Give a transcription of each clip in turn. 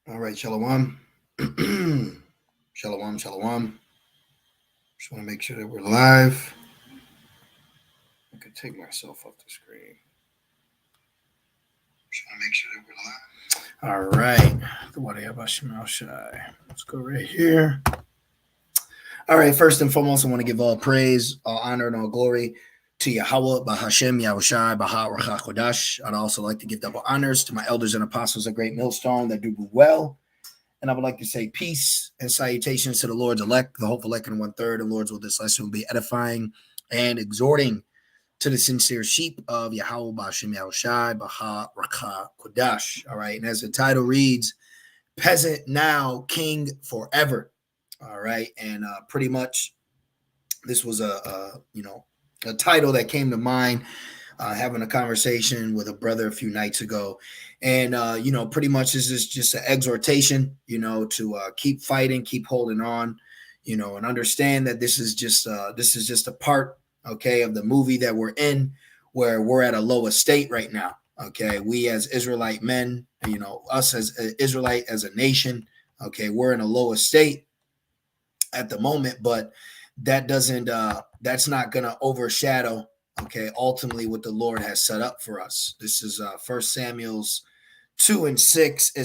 All right, shalom. Shalom, shalom. Just want to make sure that we're live. I could take myself off the screen. Just want to make sure that we're live. All right. Let's go right here. All right. First and foremost, I want to give all praise, all honor, and all glory to Yahweh, Bahashem, Yahushai, Baha, Racha, Kodash. I'd also like to give double honors to my elders and apostles of Great Millstone that do well. And I would like to say peace and salutations to the Lord's elect, the hopeful elect in 1/3. The Lord's will this lesson will be edifying and exhorting to the sincere sheep of Yahweh Bashim Yahushai Baha Rakha Kodash. All right. And as the title reads, Peasant now, King forever. All right. And pretty much this was a title that came to mind having a conversation with a brother a few nights ago. And, pretty much this is just an exhortation, to keep fighting, keep holding on, and understand that this is just a part, okay, of the movie that we're in, where we're at a low estate right now. Okay. We as Israelite men, us as Israelite as a nation, okay, we're in a low estate at the moment, but that doesn't, that's not going to overshadow, okay, ultimately what the Lord has set up for us. This is 1 Samuel's 2:6. It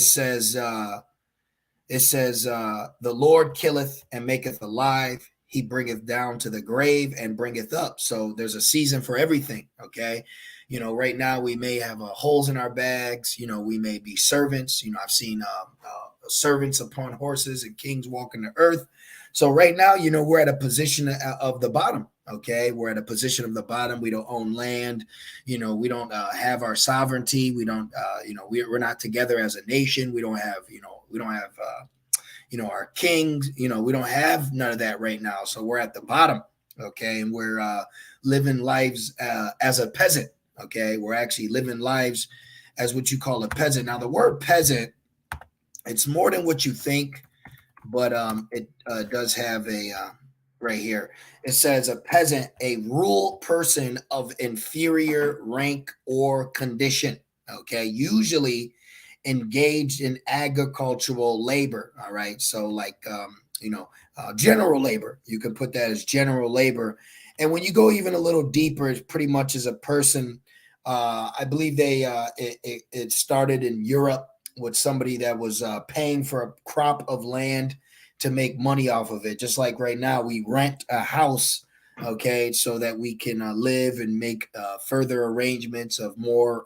says, the Lord killeth and maketh alive. He bringeth down to the grave and bringeth up. So there's a season for everything. Okay. Right now we may have holes in our bags. We may be servants. I've seen servants upon horses and kings walking the earth. So right now, we're at a position of the bottom. Okay. We're at a position of the bottom. We don't own land. We don't have our sovereignty. We don't, we're not together as a nation. We don't have, our kings, we don't have none of that right now. So we're at the bottom. Okay. And we're living lives as a peasant. Okay. We're actually living lives as what you call a peasant. Now, the word peasant, it's more than what you think, but it does have a right here. It says a peasant, a rural person of inferior rank or condition. Okay, usually engaged in agricultural labor. All right, so like general labor. You could put that as general labor. And when you go even a little deeper, it's pretty much as a person. I believe it started in Europe with somebody that was paying for a crop of land to make money off of it. Just like right now, we rent a house, okay, so that we can live and make further arrangements of more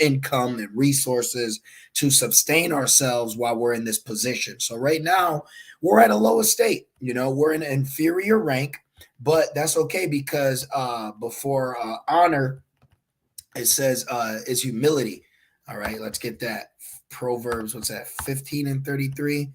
income and resources to sustain ourselves while we're in this position. So right now, we're at a low estate. We're in an inferior rank, but that's okay because before honor, it says is humility. All right, let's get that. Proverbs, what's that? 15:33.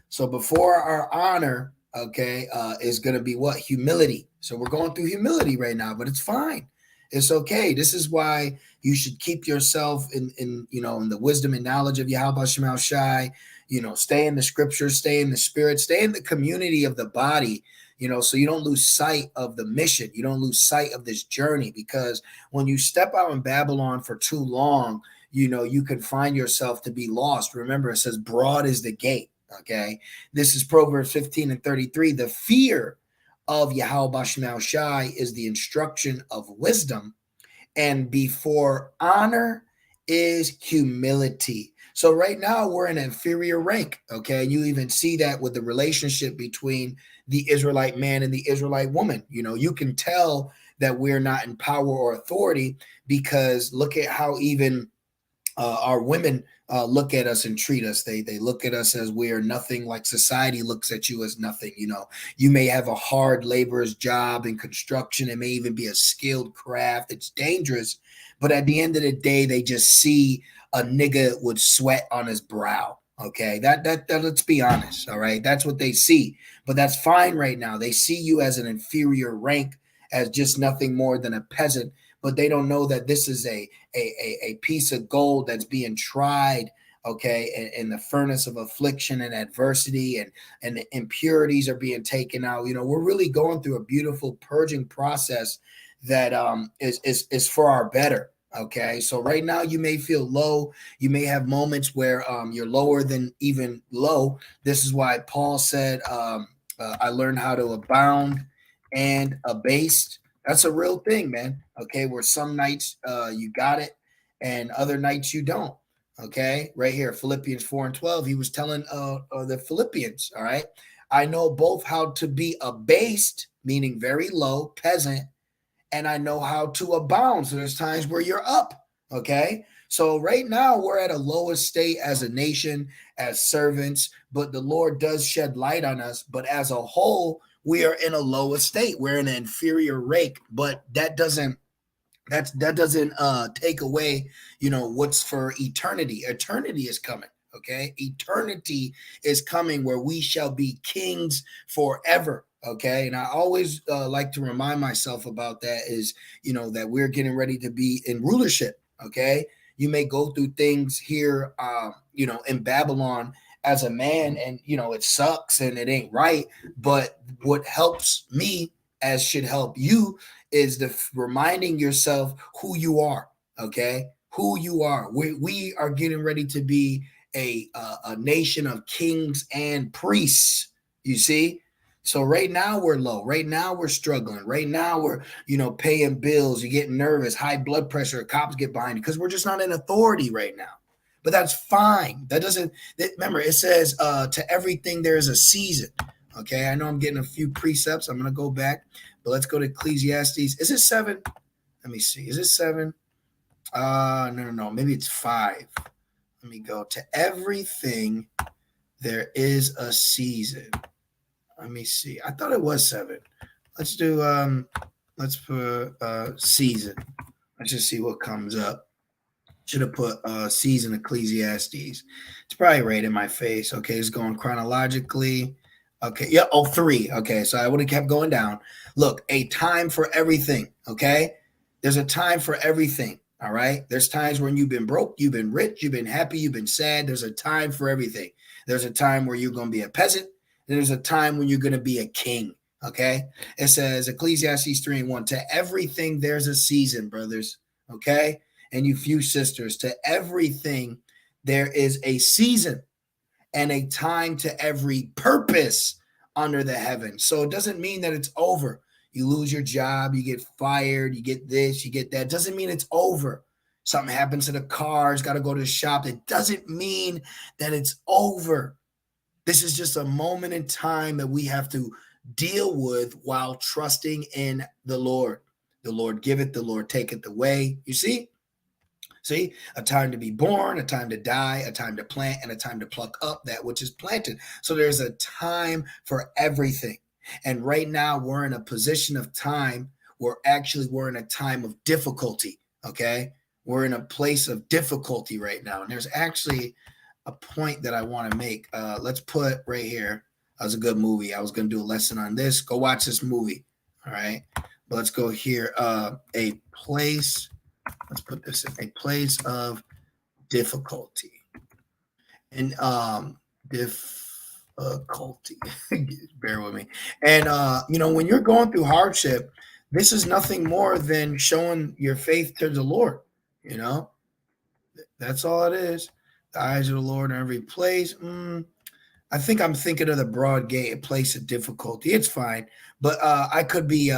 So before our honor, okay, is going to be what? Humility. So we're going through humility right now, but it's fine. It's okay. This is why you should keep yourself in the wisdom and knowledge of Yahweh Shema Shai. Stay in the scriptures, stay in the spirit, stay in the community of the body. So you don't lose sight of the mission. You don't lose sight of this journey, because when you step out in Babylon for too long, you can find yourself to be lost. Remember, it says broad is the gate. Okay. This is Proverbs 15:33. The fear of Yahweh Shema Shai is the instruction of wisdom, and before honor is humility. So right now we're in an inferior rank. Okay. You even see that with the relationship between the Israelite man and the Israelite woman. You can tell that we're not in power or authority, because look at how even our women look at us and treat us. They look at us as we are nothing, like society looks at you as nothing. You may have a hard laborer's job in construction. It may even be a skilled craft. It's dangerous. But at the end of the day, they just see a nigga with sweat on his brow. Okay, that let's be honest. All right, that's what they see. But that's fine right now. They see you as an inferior rank, as just nothing more than a peasant. But they don't know that this is a piece of gold that's being tried, okay, in the furnace of affliction and adversity, and the impurities are being taken out. We're really going through a beautiful purging process that is for our better. Okay, so right now you may feel low. You may have moments where you're lower than even low. This is why Paul said, "I learned how to abound and abased." That's a real thing, man. Okay, where some nights you got it, and other nights you don't. Okay, right here, Philippians 4:12. He was telling the Philippians, all right, I know both how to be abased, meaning very low, peasant, and I know how to abound. So there's times where you're up. Okay. So right now we're at a lowest state as a nation, as servants, but the Lord does shed light on us. But as a whole, we are in a lower state. We're in an inferior rate, but that doesn't take away, what's for eternity. Eternity is coming. Okay, eternity is coming where we shall be kings forever. Okay, and I always like to remind myself about that is, that we're getting ready to be in rulership. Okay, you may go through things here, in Babylon as a man, and it sucks and it ain't right. But what helps me, as should help you, is the reminding yourself who you are. Okay, who you are. We are getting ready to be a nation of kings and priests. You see. So right now we're low. Right now we're struggling. Right now we're, paying bills. You get nervous, high blood pressure. Cops get behind you because we're just not in authority right now. But that's fine. That doesn't. Remember, it says to everything there is a season. Okay, I know I'm getting a few precepts. I'm gonna go back, but let's go to Ecclesiastes. Is it 7? Let me see. Is it 7? No. Maybe it's 5. Let me go to everything. There is a season. Let me see. I thought it was 7. Let's do. Let's put season. Let's just see what comes up. Should have put season Ecclesiastes. It's probably right in my face. Okay, it's going chronologically. Okay, yeah, 3. Okay, so I would have kept going down. Look, a time for everything. Okay, there's a time for everything. All right, there's times when you've been broke, you've been rich, you've been happy, you've been sad. There's a time for everything. There's a time where you're going to be a peasant. There's a time when you're going to be a king. Okay, it says Ecclesiastes 3:1. To everything there's a season, brothers. Okay, and you few sisters, to everything there is a season and a time to every purpose under the heaven. So it doesn't mean that it's over. You lose your job, you get fired, you get this, you get that. It doesn't mean it's over. Something happens to the car, it's got to go to the shop. It doesn't mean that it's over. This is just a moment in time that we have to deal with while trusting in the Lord. The Lord giveth, the Lord taketh away. You see? See, a time to be born, a time to die, a time to plant, and a time to pluck up that which is planted. So there's a time for everything. And right now we're in a position of time where actually we're in a time of difficulty. Okay. We're in a place of difficulty right now. And there's actually a point that I want to make. Let's put right here. That was a good movie. I was going to do a lesson on this. Go watch this movie. All right. But let's go here. A place. Let's put this in a place of difficulty. And difficulty. Bear with me. And when you're going through hardship, this is nothing more than showing your faith to the Lord. That's all it is. The eyes of the Lord in every place. I think I'm thinking of the broad gate, a place of difficulty. It's fine, but I could be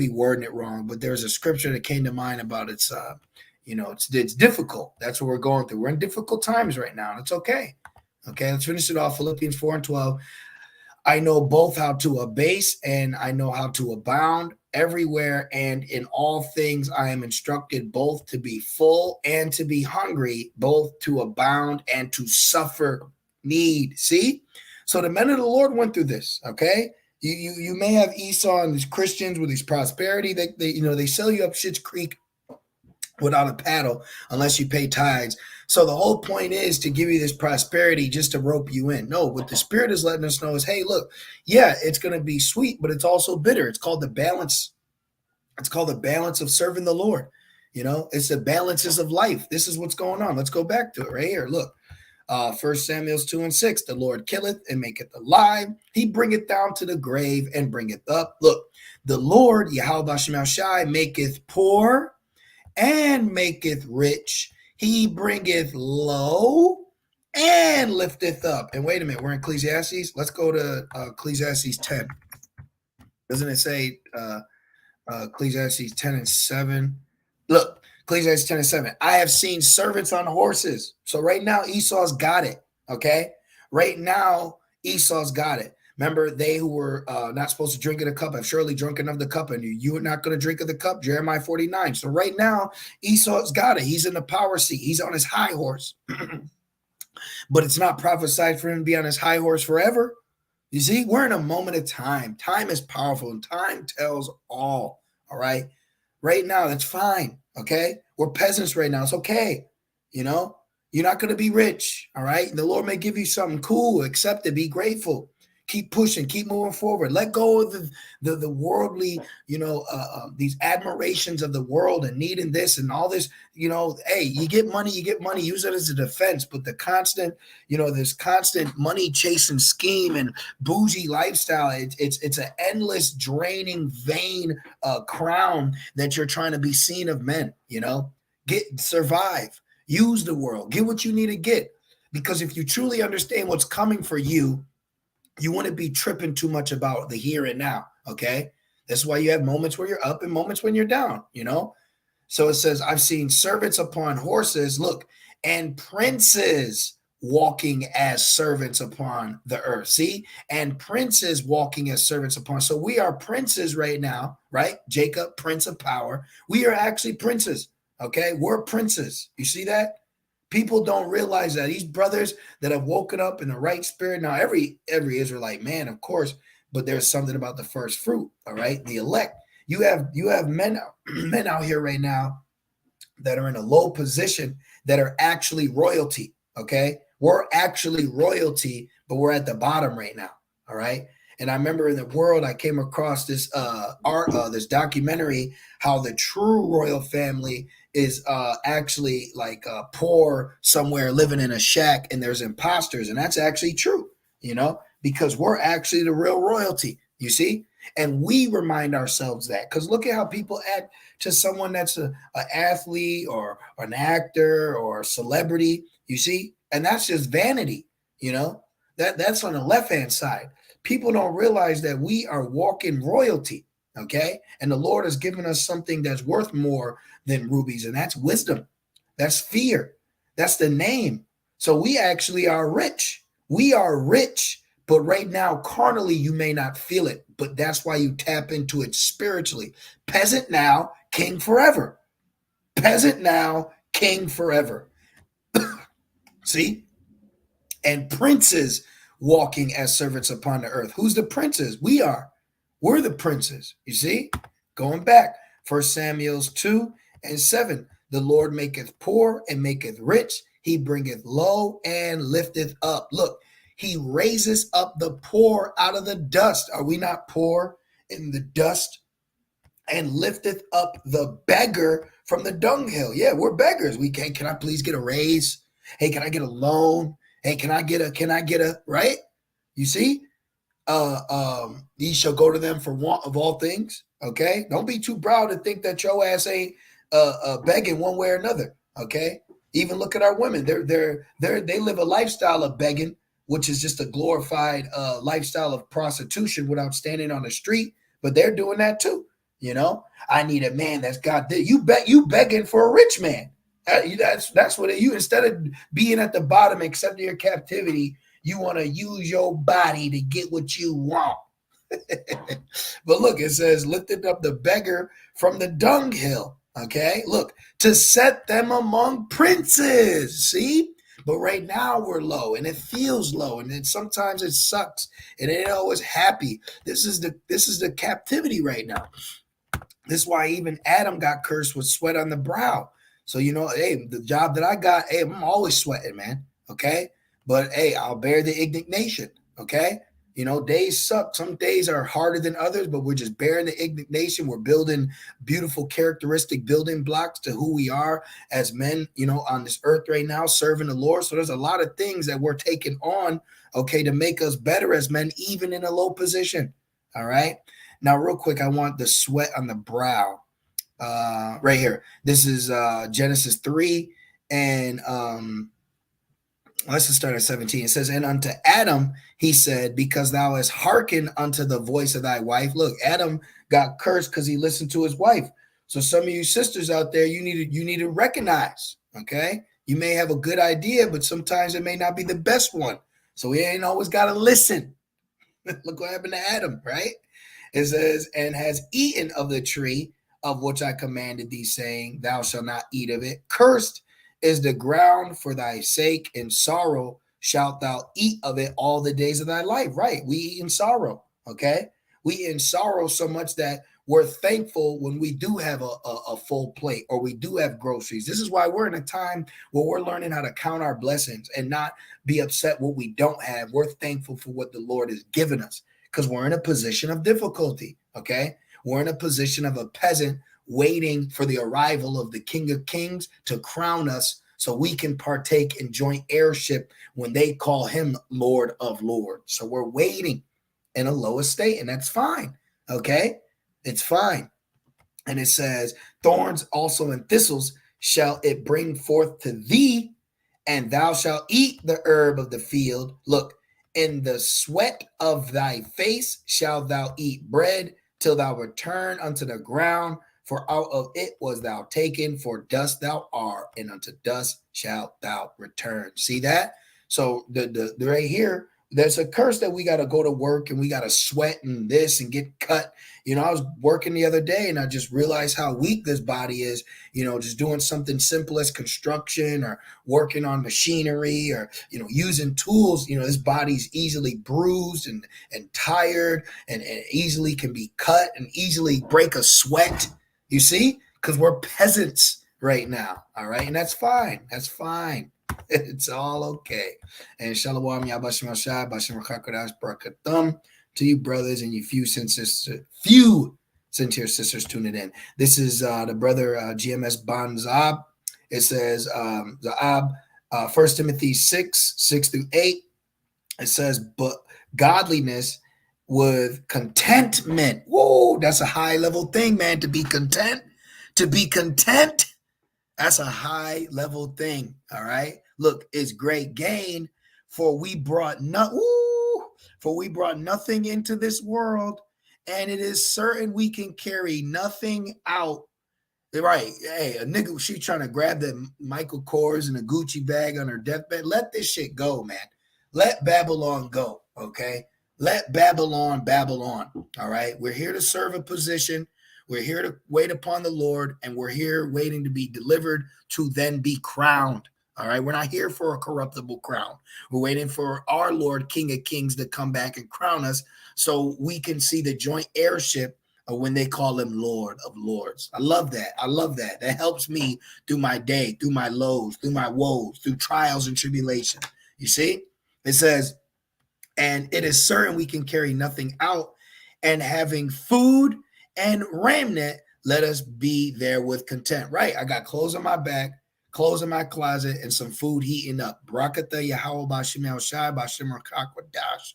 wording it wrong. But there's a scripture that came to mind about it's difficult. That's what we're going through. We're in difficult times right now, and it's okay. Okay, let's finish it off. Philippians 4:12. I know both how to abase and I know how to abound. Everywhere and in all things I am instructed both to be full and to be hungry, both to abound and to suffer need. See? So the men of the Lord went through this, okay? You may have Esau and these Christians with these prosperity. They sell you up Shit's Creek without a paddle unless you pay tithes. So the whole point is to give you this prosperity just to rope you in. No, what the Spirit is letting us know is, hey, look, yeah, it's going to be sweet, but it's also bitter. It's called the balance. It's called the balance of serving the Lord. It's the balances of life. This is what's going on. Let's go back to it right here. Look, 1 Samuel 2:6, the Lord killeth and maketh alive. He bringeth down to the grave and bringeth up. Look, the Lord, Yahweh Shai, maketh poor and maketh rich. He bringeth low and lifteth up. And wait a minute, we're in Ecclesiastes. Let's go to Ecclesiastes 10. Doesn't it say Ecclesiastes 10 and 7? Look, Ecclesiastes 10 and 7. I have seen servants on horses. So right now, Esau's got it. Okay. Right now, Esau's got it. Remember, they who were not supposed to drink of the cup have surely drunken of the cup, and you are not going to drink of the cup. Jeremiah 49. So right now, Esau's got it. He's in the power seat. He's on his high horse. But it's not prophesied for him to be on his high horse forever. You see, we're in a moment of time. Time is powerful, and time tells all. All right. Right now, that's fine. Okay. We're peasants right now. It's okay. You know, you're not going to be rich. All right. The Lord may give you something cool. Accept it. Be grateful. Keep pushing. Keep moving forward. Let go of the worldly, these admirations of the world and needing this and all this. Hey, you get money. Use it as a defense. But the constant, this constant money chasing scheme and bougie lifestyle, it's an endless, draining, vain crown that you're trying to be seen of men. Survive. Use the world. Get what you need to get. Because if you truly understand what's coming for you, you wouldn't be tripping too much about the here and now, okay? That's why you have moments where you're up and moments when you're down, So it says, I've seen servants upon horses, look, and princes walking as servants upon the earth. See? And princes walking as servants upon. So we are princes right now, right? Jacob, prince of power. We are actually princes, okay? We're princes. You see that? People don't realize that these brothers that have woken up in the right spirit. Now, every Israelite man, of course, but there's something about the first fruit. All right, the elect. You have men out here right now that are in a low position that are actually royalty. Okay, we're actually royalty, but we're at the bottom right now. All right. And I remember in the world, I came across this this documentary, how the true royal family is actually like poor somewhere living in a shack, and there's imposters, and that's actually true, because we're actually the real royalty, you see. And we remind ourselves that, because look at how people act to someone that's an athlete or an actor or a celebrity, you see, and that's just vanity, that's on the left hand side. People don't realize that we are walking royalty, okay? And the Lord has given us something that's worth more than rubies, and that's wisdom. That's fear. That's the name. So we actually are rich. We are rich, but right now, carnally, you may not feel it, but that's why you tap into it spiritually. Peasant now, king forever. Peasant now, king forever. See? And princes walking as servants upon the earth. Who's the princes? We are. We're the princes. You see? Going back. 1 Samuel 2 and 7. The Lord maketh poor and maketh rich. He bringeth low and lifteth up. Look, he raises up the poor out of the dust. Are we not poor in the dust? And lifteth up the beggar from the dunghill. Yeah, we're beggars. Can I please get a raise? Hey, can I get a loan? Hey, can I get a, right? You see? Ye shall go to them for want of all things. Okay. Don't be too proud to think that your ass ain't begging one way or another. Okay. Even look at our women. They live a lifestyle of begging, which is just a glorified lifestyle of prostitution without standing on the street. But they're doing that too. I need a man that's got this. You begging for a rich man. That's what you, instead of being at the bottom, accepting your captivity, you want to use your body to get what you want. But look, it says, lifted up the beggar from the dunghill. Okay, look, to set them among princes. See, but right now we're low, and it feels low, and then sometimes it sucks, and it ain't always happy. This is the captivity right now. This is why even Adam got cursed with sweat on the brow. So, hey, the job that I got, hey, I'm always sweating, man. Okay. But hey, I'll bear the indignation. Okay. Days suck. Some days are harder than others, but we're just bearing the indignation. We're building beautiful characteristic building blocks to who we are as men, on this earth right now, serving the Lord. So there's a lot of things that we're taking on, okay, to make us better as men, even in a low position. All right. Now, real quick, I want the sweat on the brow. right here. This is Genesis 3, and let's just start at 17. It says, and unto Adam he said, because thou hast hearkened unto the voice of thy wife. Look, Adam got cursed because he listened to his wife. So some of you sisters out there, you need to recognize, okay? You may have a good idea, but sometimes it may not be the best one. So we ain't always got to listen. Look what happened to Adam, right? It says, and has eaten of the tree of which I commanded thee, saying, thou shalt not eat of it. Cursed is the ground for thy sake, in sorrow shalt thou eat of it all the days of thy life. Right? We eat in sorrow, okay? We eat in sorrow so much that we're thankful when we do have a full plate or we do have groceries. This is why we're in a time where we're learning how to count our blessings and not be upset what we don't have. We're thankful for what the Lord has given us because we're in a position of difficulty, okay? We're in a position of a peasant waiting for the arrival of the King of Kings to crown us so we can partake in joint heirship when they call him Lord of Lords. So we're waiting in a low estate, and that's fine, okay? It's fine. And it says, thorns also and thistles shall it bring forth to thee, and thou shalt eat the herb of the field. Look, in the sweat of thy face shalt thou eat bread till thou return unto the ground, for out of it was thou taken, for dust thou art, and unto dust shalt thou return. See that? So the right here, there's a curse that we got to go to work and we got to sweat and this and get cut. You know, I was working the other day and I just realized how weak this body is, you know, just doing something simple as construction or working on machinery or, you know, using tools. You know, this body's easily bruised and tired and easily can be cut and easily break a sweat. You see, because we're peasants right now. All right. And that's fine. That's fine. It's all okay. And Shalom Yabashim Ashai, Bashim Rakakadash Barakathum to you, brothers, and you few sincere sisters tuning in. This is the brother GMS Ban Zab. It says Zaab, 1 Timothy 6:6-8. It says, but godliness with contentment. Whoa, that's a high level thing, man. To be content. To be content. That's a high level thing. All right. Look, it's great gain, for we brought nothing into this world, and it is certain we can carry nothing out. Right. Hey, a nigga, she trying to grab the Michael Kors and a Gucci bag on her deathbed. Let this shit go, man. Let Babylon go. Okay. Let Babylon. All right. We're here to serve a position. We're here to wait upon the Lord, and we're here waiting to be delivered to then be crowned. All right. We're not here for a corruptible crown. We're waiting for our Lord, King of Kings, to come back and crown us so we can see the joint heirship when they call him Lord of Lords. I love that. I love that. That helps me through my day, through my lows, through my woes, through trials and tribulation. You see? It says, and it is certain we can carry nothing out, and having food and raiment, let us be there with content. Right? I got clothes on my back, clothes in my closet, and some food heating up. Barakatha Yahweh Bashim El Shai Bashim Rakakadash.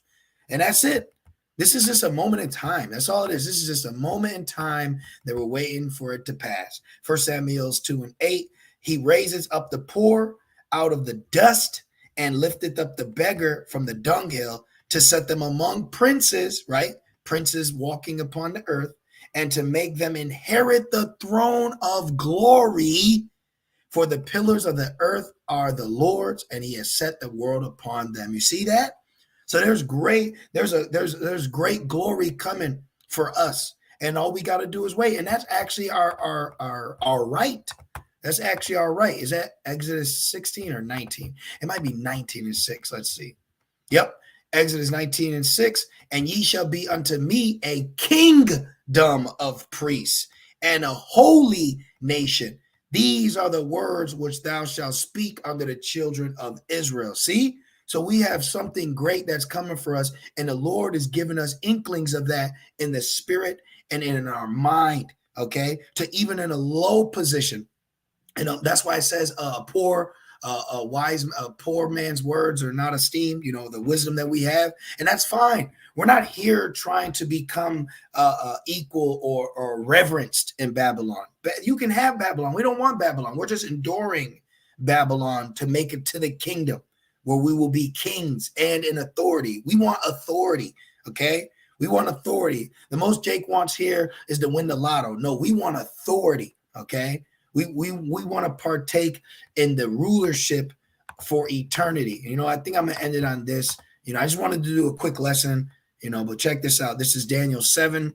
And that's it. This is just a moment in time. That's all it is. This is just a moment in time that we're waiting for it to pass. 1 Samuel 2:8, he raises up the poor out of the dust and lifteth up the beggar from the dunghill to set them among princes, right? Princes walking upon the earth, and to make them inherit the throne of glory. For the pillars of the earth are the Lord's, and he has set the world upon them. You see that? So there's great glory coming for us, and all we got to do is wait. And that's actually our right. That's actually our right. Is that Exodus 16 or 19? It might be 19:6. Let's see. Yep, Exodus 19:6. And ye shall be unto me a kingdom of priests and a holy nation. These are the words which thou shalt speak unto the children of Israel. See? So we have something great that's coming for us, and the Lord is giving us inklings of that in the spirit and in our mind, okay? To even in a low position. And that's why it says a poor poor man's words are not esteemed, the wisdom that we have. And that's fine. We're not here trying to become equal or reverenced in Babylon. You can have Babylon. We don't want Babylon. We're just enduring Babylon to make it to the kingdom where we will be kings and in authority. We want authority, okay? We want authority. The most Jake wants here is to win the lotto. No, we want authority, okay? We want to partake in the rulership for eternity. I think I'm going to end it on this. I just wanted to do a quick lesson, but check this out. This is Daniel 7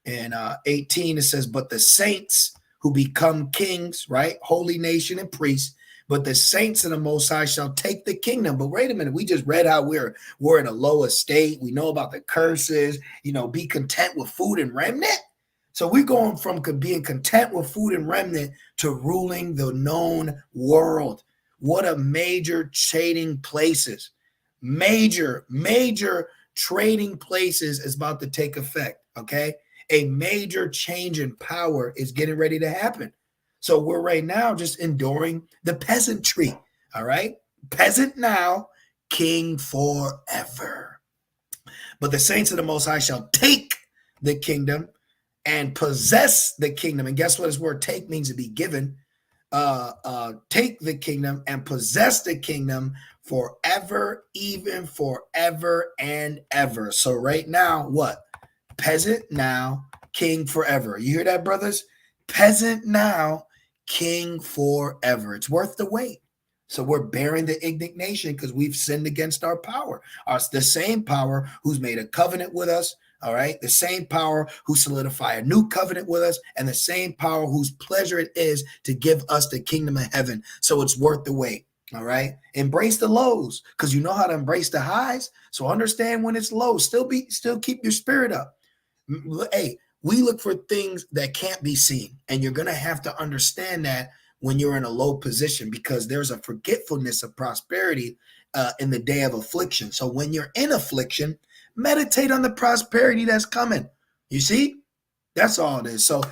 and 18. It says, but the saints who become kings, right? Holy nation and priests, but the saints of the Most High shall take the kingdom. But wait a minute, we just read how we're in a low estate. We know about the curses, be content with food and remnant. So we're going from being content with food and remnant to ruling the known world. What a major trading places. Major trading places is about to take effect, okay? A major change in power is getting ready to happen. So we're right now just enduring the peasantry, all right? Peasant now, king forever. But the saints of the Most High shall take the kingdom and possess the kingdom. And guess what this word take means? To be given. Take the kingdom and possess the kingdom forever, even forever and ever. So right now, what? Peasant now, king forever. You hear that, brothers? Peasant now, king forever. It's worth the wait. So we're bearing the indignation because we've sinned against our power. The same power who's made a covenant with us, all right? The same power who solidify a new covenant with us, and the same power whose pleasure it is to give us the kingdom of heaven. So it's worth the wait, all right? Embrace the lows because you know how to embrace the highs. So understand when it's low. Still keep your spirit up. Hey, we look for things that can't be seen, and you're going to have to understand that when you're in a low position because there's a forgetfulness of prosperity in the day of affliction. So when you're in affliction, meditate on the prosperity that's coming. You see? That's all it is. So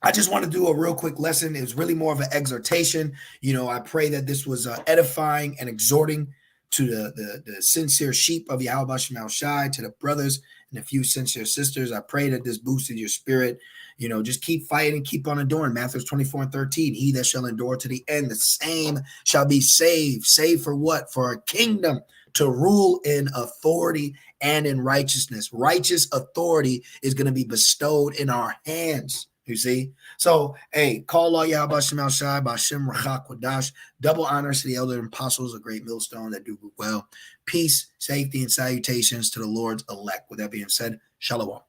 I just want to do a real quick lesson. It was really more of an exhortation. I pray that this was edifying and exhorting to the sincere sheep of Yahweh Shem Shai, to the brothers and a few sincere sisters. I pray that this boosted your spirit. Just keep fighting, keep on enduring. Matthew 24:13. He that shall endure to the end, the same shall be saved. Saved for what? For a kingdom to rule in authority and in righteousness. Righteous authority is going to be bestowed in our hands. You see? So, hey, call all Yahweh Shem Shai, Bashem Rachak Wadash. Double honors to the elder and apostles, a great millstone that do well. Peace, safety, and salutations to the Lord's elect. With that being said, shalom.